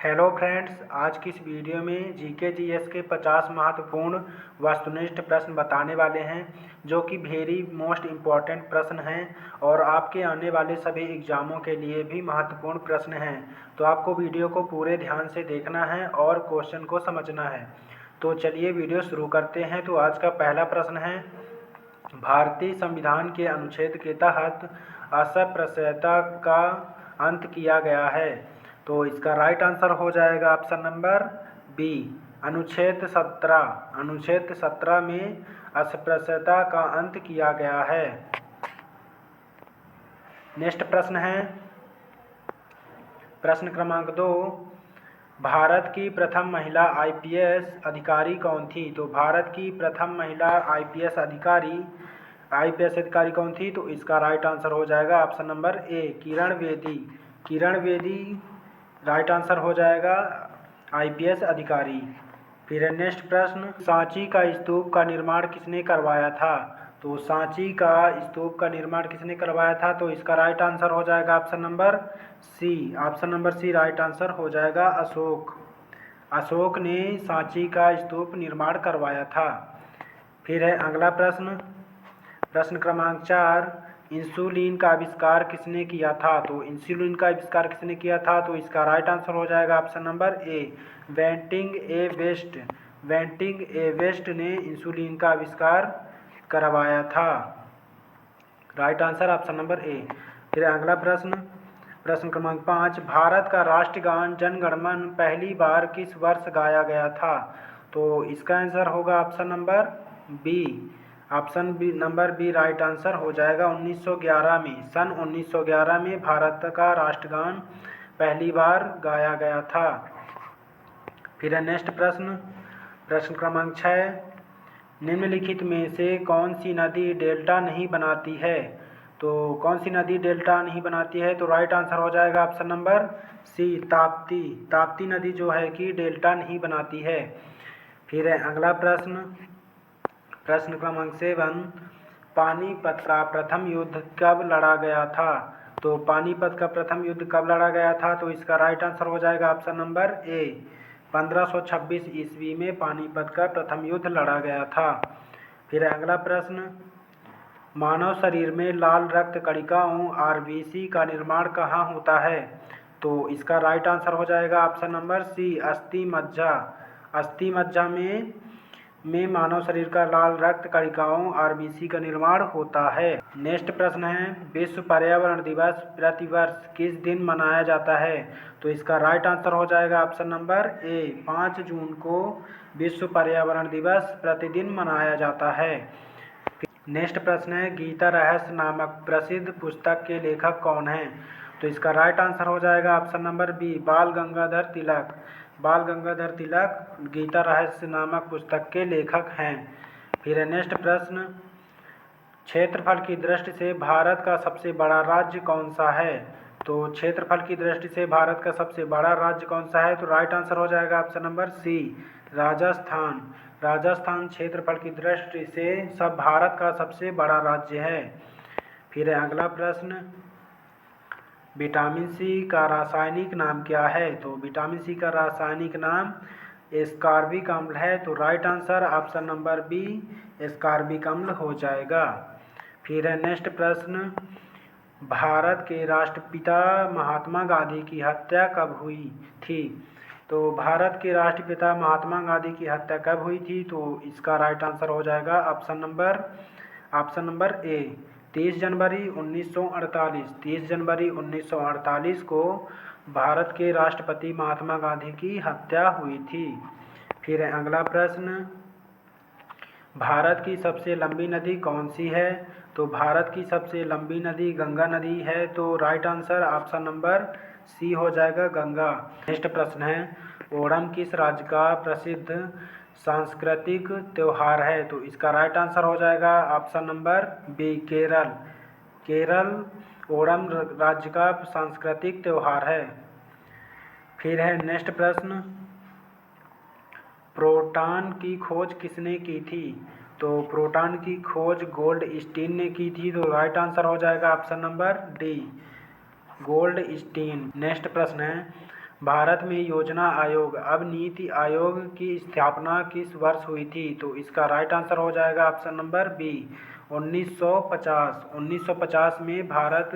Hello friends, आज की इस वीडियो में जीके जीएस के 50 महत्वपूर्ण वस्तुनिष्ठ प्रश्न बताने वाले हैं जो कि वेरी मोस्ट इम्पॉर्टेंट प्रश्न हैं और आपके आने वाले सभी एग्जामों के लिए भी महत्वपूर्ण प्रश्न हैं। तो आपको वीडियो को पूरे ध्यान से देखना है और क्वेश्चन को समझना है। तो चलिए वीडियो शुरू करते हैं। तो आज का पहला प्रश्न है, भारतीय संविधान के अनुच्छेद के तहत अस्पृश्यता का अंत किया गया है। तो इसका राइट आंसर हो जाएगा ऑप्शन नंबर बी, अनुच्छेद 17। अनुच्छेद 17 में अस्पृश्यता का अंत किया गया है। नेक्स्ट प्रश्न है, प्रश्न क्रमांक 2, भारत की प्रथम महिला आईपीएस अधिकारी कौन थी? तो भारत की प्रथम महिला आईपीएस अधिकारी कौन थी? तो इसका राइट आंसर हो जाएगा ऑप्शन नंबर ए, किरण बेदी। किरण बेदी राइट आंसर हो जाएगा आईपीएस अधिकारी। फिर नेक्स्ट प्रश्न, सांची का स्तूप का निर्माण किसने करवाया था? तो सांची का स्तूप का निर्माण किसने करवाया था? तो इसका राइट आंसर हो जाएगा option number C. Option number C right answer हो जाएगा अशोक। अशोक ने सांची का स्तूप निर्माण करवाया था। फिर है अगला प्रश्न, प्रश्न क्रमांक 4, इंसुलिन का आविष्कार किसने किया था? तो इंसुलिन का आविष्कार किसने किया था? तो इसका राइट आंसर हो जाएगा option number A, Banting a Best. Banting a Best ने इंसुलिन का आविष्कार करवाया था। Right answer option number A. फिर अगला प्रश्न, प्रश्न क्रमांक 5, भारत का राष्ट्रगान जन गण मन पहली बार किस वर्ष गाया गया था? तो इसका आंसर होगा option number B. Option B number B right answer हो जाएगा 1911 में। सन 1911 में भारत का राष्ट्रगान पहली बार गाया गया था। फिर नेक्स्ट प्रश्न, प्रश्न क्रमांक 6, निम्नलिखित में से कौन सी नदी डेल्टा नहीं बनाती है? तो कौन सी नदी डेल्टा नहीं बनाती है? तो राइट आंसर हो जाएगा option number C, Tapti. Tapti नदी जो है कि डेल्टा नहीं बनाती है। फिर अगला प्रश्न, प्रश्न क्रमांक 7, पानीपत का प्रथम युद्ध कब लड़ा गया था? तो पानीपत का प्रथम युद्ध कब लड़ा गया था? तो इसका राइट आंसर हो जाएगा ऑप्शन नंबर ए, 1526 ईस्वी में पानीपत का प्रथम युद्ध लड़ा गया था। फिर अगला प्रश्न, मानव शरीर में लाल रक्त कणिकाओं आरबीसी का निर्माण कहाँ होता है? तो इसका राइट आंसर हो जाएगा ऑप्शन नंबर सी, अस्थि मज्जा। अस्थि मज्जा में मानव शरीर का लाल रक्त कणिकाओं आरबीसी का निर्माण होता है। नेक्स्ट प्रश्न है, विश्व पर्यावरण दिवस प्रतिवर्ष किस दिन मनाया जाता है? तो इसका राइट आंसर हो जाएगा ऑप्शन नंबर ए, 5 जून को विश्व पर्यावरण दिवस प्रतिदिन मनाया जाता है। नेक्स्ट प्रश्न है, गीता रहस्य नामक प्रसिद्ध पुस्तक के लेखक कौन हैं? तो इसका राइट आंसर हो जाएगा ऑप्शन नंबर बी, बाल गंगाधर तिलक। बाल गंगाधर तिलक गीता रहस्य नामक पुस्तक के लेखक हैं। फिर नेक्स्ट प्रश्न, क्षेत्रफल की दृष्टि से भारत का सबसे बड़ा राज्य कौन सा है? तो क्षेत्रफल की दृष्टि से भारत का सबसे बड़ा राज्य कौन सा है? तो राइट आंसर हो जाएगा option number C, Rajasthan. Rajasthan क्षेत्रफल की दृष्टि से सब भारत का सबसे बड़ा राज्य है। फिर अगला प्रश्न, विटामिन सी का रासायनिक नाम क्या है? तो विटामिन सी का रासायनिक नाम एस्कॉर्बिक अम्ल है। तो right answer option number B, ascorbic अम्ल हो जाएगा। फिर नेक्स्ट प्रश्न, भारत के राष्ट्रपिता महात्मा गांधी की हत्या कब हुई थी? तो भारत के राष्ट्रपिता महात्मा गांधी की हत्या कब हुई थी? तो इसका राइट आंसर हो जाएगा ऑप्शन नंबर ए, 30 जनवरी 1948। 30 जनवरी 1948 को भारत के राष्ट्रपति महात्मा गांधी की हत्या हुई थी। फिर अगला प्रश्न, भारत की सबसे लंबी नदी कौन सी है? तो भारत की सबसे लंबी नदी गंगा नदी है। तो right answer option number C हो जाएगा, गंगा। नेक्स्ट प्रश्न है, ओणम किस राज्य का प्रसिद्ध सांस्कृतिक त्यौहार है? तो इसका राइट आंसर हो जाएगा option number B, Kerala. Kerala Onam राज्य का सांस्कृतिक त्यौहार है। फिर है नेक्स्ट प्रश्न, प्रोटॉन की खोज किसने की थी? तो प्रोटॉन की खोज गोल्डस्टीन ने की थी। तो राइट आंसर हो जाएगा option number D, Goldstein. Next प्रश्न है, भारत में योजना आयोग अब नीति आयोग की स्थापना किस वर्ष हुई थी? तो इसका राइट आंसर हो जाएगा ऑप्शन नंबर बी 1950। 1950 में भारत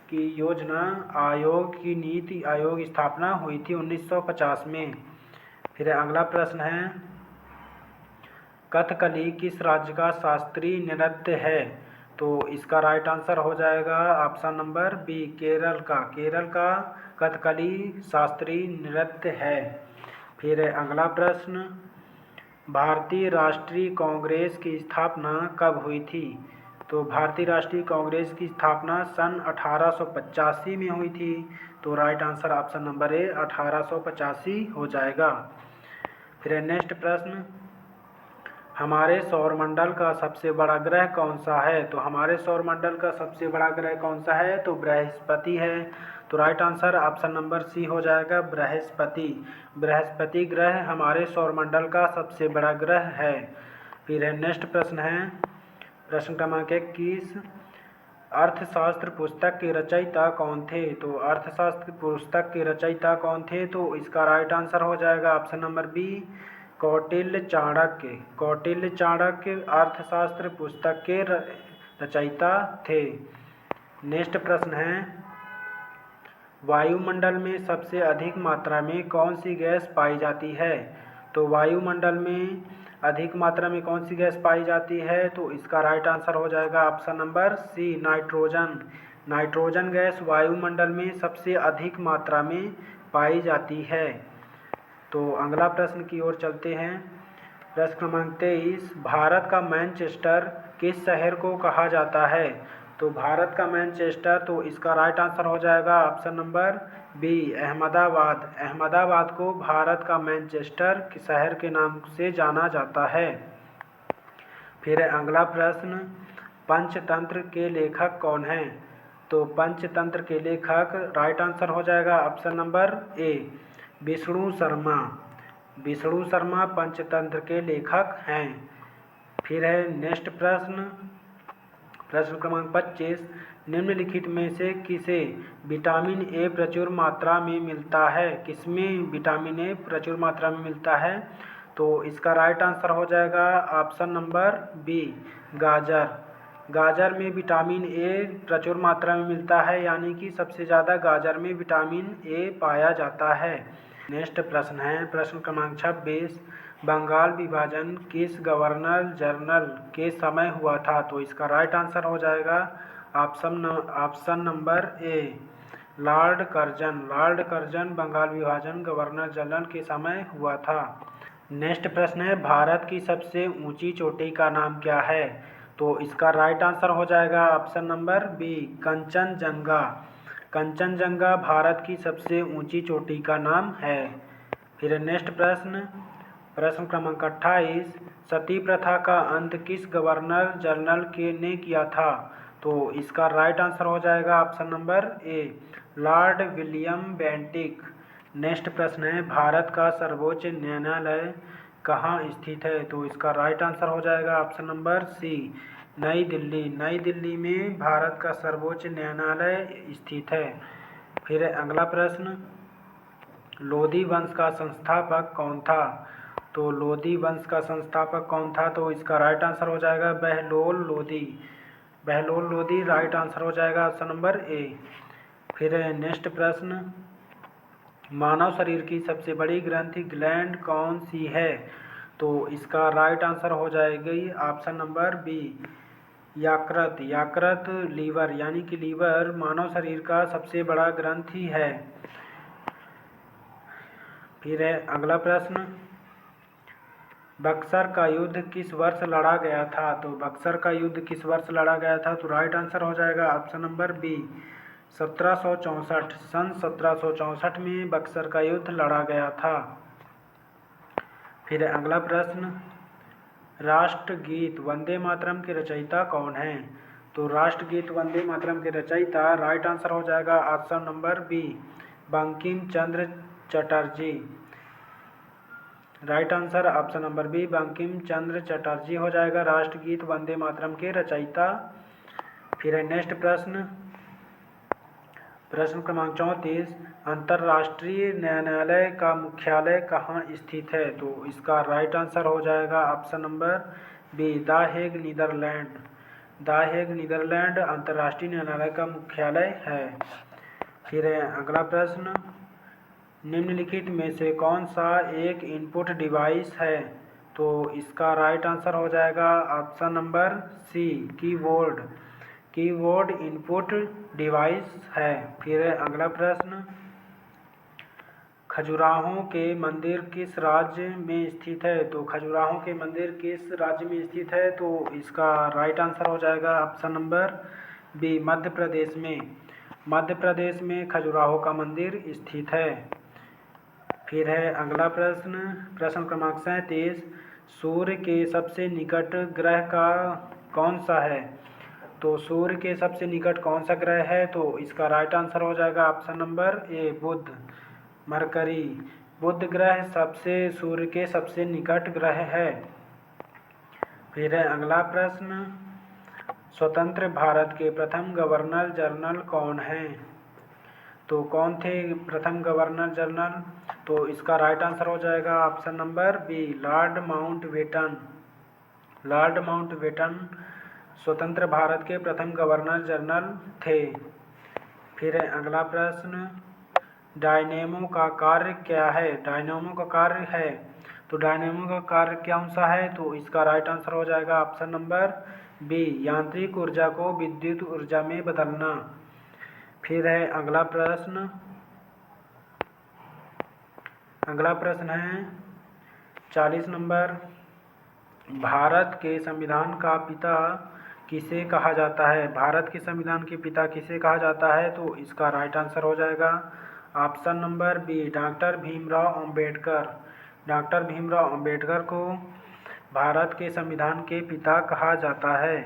की योजना आयोग की नीति आयोग स्थापना हुई थी 1950 में। फिर अगला प्रश्न है, कथकली किस राज्य का शास्त्रीय नृत्य है? तो इसका राइट आंसर हो जाएगा ऑप्शन नंबर बी केरल का। केरल का कथकली शास्त्रीय नृत्य है। फिर अगला प्रश्न, भारतीय राष्ट्रीय कांग्रेस की स्थापना कब हुई थी? तो भारतीय राष्ट्रीय कांग्रेस की स्थापना सन 1885 में हुई थी। तो राइट आंसर ऑप्शन नंबर ए 1885 हो जाएगा। फिर नेक्स्ट प्रश्न, हमारे सौरमंडल का सबसे बड़ा ग्रह कौन सा है? तो हमारे सौरमंडल का सबसे बड़ा ग्रह कौन सा है? तो बृहस्पति है। तो right answer option number C हो जाएगा बृहस्पति। बृहस्पति ग्रह हमारे सौरमंडल का सबसे बड़ा ग्रह है। फिर नेक्स्ट प्रश्न है, प्रश्न क्रमांक 21, अर्थशास्त्र पुस्तक के रचयिता कौन थे? तो अर्थशास्त्र पुस्तक के रचयिता कौन थे? तो इसका राइट आंसर हो जाएगा option number B Kautilya Chanakya. Kautilya Chanakya Arthashastra पुस्तक के रचयिता थे। नेक्स्ट प्रश्न है, वायुमंडल में सबसे अधिक मात्रा में कौन सी गैस पाई जाती है? तो वायुमंडल में अधिक मात्रा में कौन सी गैस पाई जाती है? तो इसका राइट आंसर हो जाएगा option number C nitrogen. Nitrogen gas वायुमंडल में सबसे अधिक मात्रा में पाई जाती है। तो अगला प्रश्न की ओर चलते हैं। प्रश्न क्रमांक 23, भारत का मैनचेस्टर किस शहर को कहा जाता है? तो भारत का मैनचेस्टर, तो इसका राइट आंसर हो जाएगा option number B Ahmedabad. Ahmedabad को भारत का मैनचेस्टर शहर के नाम से जाना जाता है। फिर अगला प्रश्न, पंचतंत्र के लेखक कौन हैं? तो पंचतंत्र के लेखक राइट आंसर हो जाएगा ऑप्शन नंबर ए विष्णु शर्मा। विष्णु शर्मा पंचतंत्र के लेखक हैं। फिर है नेक्स्ट प्रश्न, प्रश्न क्रमांक 25, निम्नलिखित में से किसे विटामिन ए प्रचुर मात्रा में मिलता है? किसमें विटामिन ए प्रचुर मात्रा में मिलता है? तो इसका राइट आंसर हो जाएगा ऑप्शन नंबर बी गाजर। गाजर में विटामिन ए प्रचुर मात्रा में मिलता है, यानी कि सबसे ज़्यादा गाजर में विटामिन ए पाया जाता है। नेक्स्ट प्रश्न है, प्रश्न क्रमांक 26, बंगाल विभाजन किस गवर्नर जनरल के समय हुआ था? तो इसका राइट आंसर हो जाएगा option number A Lord Curzon. Lord Curzon Bengal विभाजन गवर्नर जनरल के समय हुआ था। नेक्स्ट प्रश्न है, भारत की सबसे ऊंची चोटी का नाम क्या है? तो इसका राइट आंसर हो जाएगा option number B Kanchenjunga. Kanchenjunga Bharat की सबसे ऊंची चोटी का नाम है। फिर नेक्स्ट प्रश्न, प्रश्न क्रमांक 28, सती प्रथा का अंत किस गवर्नर जनरल ने किया था? तो इसका राइट आंसर हो जाएगा option number A Lord William Bentinck. Next प्रश्न है, भारत का सर्वोच्च न्यायालय कहाँ स्थित है? तो इसका राइट आंसर हो जाएगा ऑप्शन नंबर सी नई दिल्ली। नई दिल्ली में भारत का सर्वोच्च न्यायालय स्थित है। फिर अगला प्रश्न, लोधी वंश का संस्थापक कौन था? तो लोधी वंश का संस्थापक कौन था? तो इसका राइट आंसर हो जाएगा बहलोल लोधी। बहलोल लोधी राइट आंसर हो जाएगा ऑप्शन नंबर ए। फिर नेक्स्ट प्रश्न, मानव शरीर की सबसे बड़ी ग्रंथि ग्लैंड कौन सी है? तो इसका राइट आंसर हो जाएगी ऑप्शन नंबर बी यकृत। यकृत लीवर, यानी कि लीवर मानव शरीर का सबसे बड़ा ग्रंथि है। फिर है अगला प्रश्न, बक्सर का युद्ध किस वर्ष लड़ा गया था? तो बक्सर का युद्ध किस वर्ष लड़ा गया था? तो राइट आंसर हो जाएगा ऑप्शन नंबर बी 1764। सन 1764 में बक्सर का युद्ध लड़ा गया था। फिर अगला प्रश्न, राष्ट्रगीत वंदे मातरम के रचयिता कौन हैं? तो राष्ट्रगीत वंदे मातरम के रचयिता राइट आंसर हो जाएगा option number B Bankim Chandra Chatterjee. Right answer option number B Bankim Chandra Chatterjee हो जाएगा राष्ट्रगीत वंदे मातरम के रचयिता। फिर नेक्स्ट प्रश्न, प्रश्न क्रमांक 34, अंतर्राष्ट्रीय न्यायालय का मुख्यालय कहाँ स्थित है? तो इसका राइट आंसर हो जाएगा option number B, the Hague, Netherlands. The Hague, Netherlands अंतर्राष्ट्रीय न्यायालय का मुख्यालय है। फिर है अगला प्रश्न, निम्नलिखित में से कौन सा एक इनपुट डिवाइस है? तो इसका राइट आंसर हो जाएगा option number C, keyboard. Keyboard input device है। फिर है अगला प्रश्न, खजुराहो के मंदिर किस राज्य में स्थित है? तो खजुराहो के मंदिर किस राज्य में स्थित है? तो इसका राइट आंसर हो जाएगा option number B, Madhya Pradesh में। मध्य प्रदेश में खजुराहो का मंदिर स्थित है। फिर है अगला प्रश्न, प्रश्न क्रमांक 37, सूर्य के सबसे निकट ग्रह का कौन सा है? तो सूर्य के सबसे निकट कौन सा ग्रह है? तो इसका राइट आंसर हो जाएगा ऑप्शन नंबर ए, बुध, मरकरी। बुध ग्रह सूर्य के सबसे निकट ग्रह है। फिर है अगला प्रश्न, स्वतंत्र भारत के प्रथम गवर्नर जनरल कौन है? तो कौन थे प्रथम गवर्नर जनरल? तो इसका राइट आंसर हो जाएगा option number B, Lord Mountbatten. Lord Mountbatten स्वतंत्र भारत के प्रथम गवर्नर जनरल थे। फिर है अगला प्रश्न, डायनेमो का कार्य क्या है? डायनेमो का कार्य है, तो डायनेमो का कार्य कौन सा है? तो इसका राइट आंसर हो जाएगा ऑप्शन नंबर बी, यांत्रिक ऊर्जा को विद्युत ऊर्जा में बदलना। फिर है अगला प्रश्न, अगला प्रश्न है 40 नंबर, भारत के संविधान का पिता किसे कहा जाता है? भारत के संविधान के पिता किसे कहा जाता है? तो इसका राइट आंसर हो जाएगा option number B, doctor Bhimrao Ambedkar. Doctor Bhimrao Ambedkar को भारत के संविधान के पिता कहा जाता है।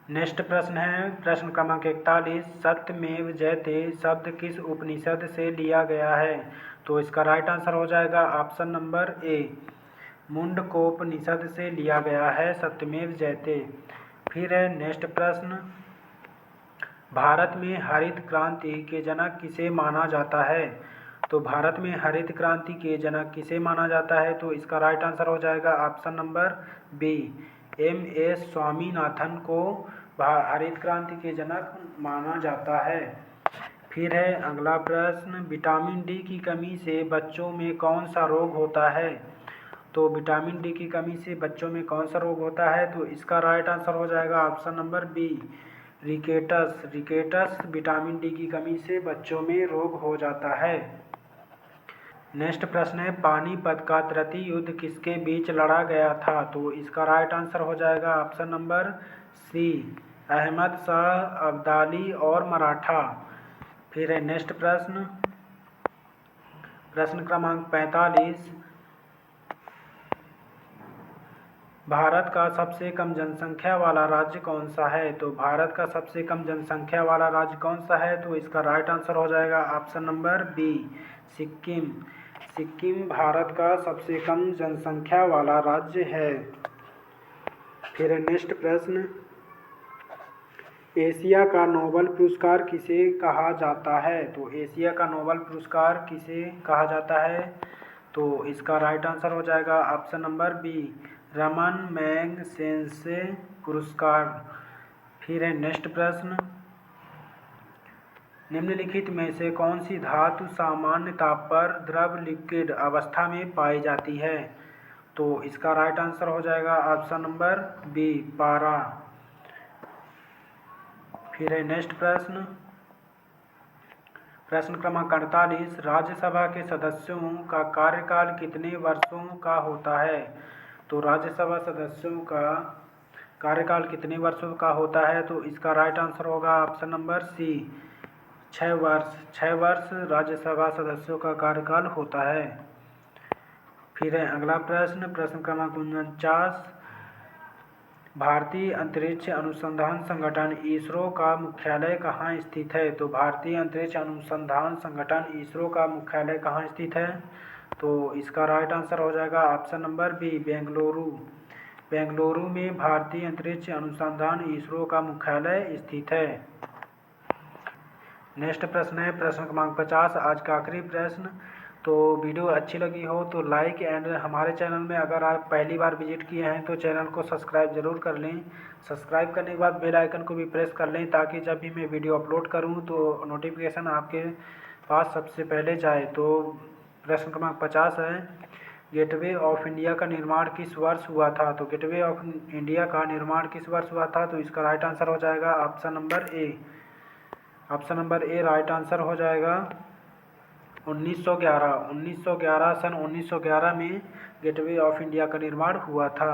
नेक्स्ट प्रश्न है प्रश्न क्रमांक 41, सत्यमेव जयते शब्द किस उपनिषद से लिया गया है? तो इसका राइट आंसर हो जाएगा ऑप्शन नंबर ए, मुंडकोपनिषद से लिया गया है सत्यमेव जयते। फिर है नेक्स्ट प्रश्न, भारत में हरित क्रांति के जनक किसे माना जाता है? तो भारत में हरित क्रांति के जनक किसे माना जाता है? तो इसका राइट आंसर हो जाएगा option number B, M S. Swaminathan को हरित क्रांति के जनक माना जाता है। फिर है अगला प्रश्न, विटामिन डी की कमी से बच्चों में कौन सा रोग होता है? तो विटामिन डी की कमी से बच्चों में कौन सा रोग होता है? तो इसका राइट आंसर हो जाएगा option number B, rickets. Rickets vitamin D की कमी से बच्चों में रोग हो जाता है। नेक्स्ट प्रश्न है, पानीपत का तृतीय युद्ध किसके बीच लड़ा गया था? तो इसका राइट आंसर हो जाएगा option number C, Ahmad Shah Abdali और मराठा। फिर है नेक्स्ट प्रश्न, प्रश्न क्रमांक 45, भारत का सबसे कम जनसंख्या वाला राज्य कौन सा है? तो भारत का सबसे कम जनसंख्या वाला राज्य कौन सा है? तो इसका राइट आंसर हो जाएगा option number B, Sikkim. Sikkim Bharat का सबसे कम जनसंख्या वाला राज्य है। फिर नेक्स्ट प्रश्न, एशिया का नोबेल पुरस्कार किसे कहा जाता है? तो एशिया का नोबेल पुरस्कार किसे कहा जाता है? तो इसका राइट आंसर हो जाएगा option number B, Ramon Magsaysay पुरस्कार। फिर है नेक्स्ट प्रश्न, निम्नलिखित में से कौन सी धातु सामान्य ताप पर द्रव लिक्विड अवस्था में पाई जाती है? तो इसका राइट आंसर हो जाएगा ऑप्शन नंबर बी, पारा। फिर है नेक्स्ट प्रश्न, प्रश्न क्रमांक 48, राज्यसभा के सदस्यों का कार्यकाल कितने वर्षों का होता है? तो राज्यसभा सदस्यों का कार्यकाल कितने वर्षों का होता है? तो इसका राइट आंसर होगा ऑप्शन नंबर सी, 6 वर्ष। 6 वर्ष राज्यसभा सदस्यों का कार्यकाल होता है। फिर है अगला प्रश्न, प्रश्न क्रमांक 49, भारतीय अंतरिक्ष अनुसंधान संगठन इसरो का मुख्यालय कहाँ स्थित है? तो भारतीय अंतरिक्ष अनुसंधान संगठन इसरो का मुख्यालय कहाँ स्थित है? तो इसका राइट आंसर हो जाएगा option number B, Bengaluru. Bengaluru में भारतीय अंतरिक्ष अनुसंधान इसरो का मुख्यालय स्थित है। नेक्स्ट प्रश्न है प्रश्न क्रमांक 50, आज का आखिरी प्रश्न। तो वीडियो अच्छी लगी हो तो लाइक एंड हमारे चैनल में अगर आप पहली बार विजिट किए हैं तो चैनल को सब्सक्राइब जरूर कर लें। सब्सक्राइब करने के बाद बेल आइकन को भी प्रेस कर लें ताकि जब भी मैं वीडियो अपलोड करूं तो नोटिफिकेशन आपके पास सबसे पहले जाए। तो प्रश्न क्रमांक 50 है, गेटवे ऑफ इंडिया का निर्माण किस वर्ष हुआ था? तो गेटवे ऑफ इंडिया का निर्माण किस वर्ष हुआ था? तो इसका राइट आंसर हो जाएगा ऑप्शन नंबर ए। ऑप्शन नंबर ए राइट आंसर हो जाएगा 1911। 1911 सन 1911 में गेटवे ऑफ इंडिया का निर्माण हुआ था।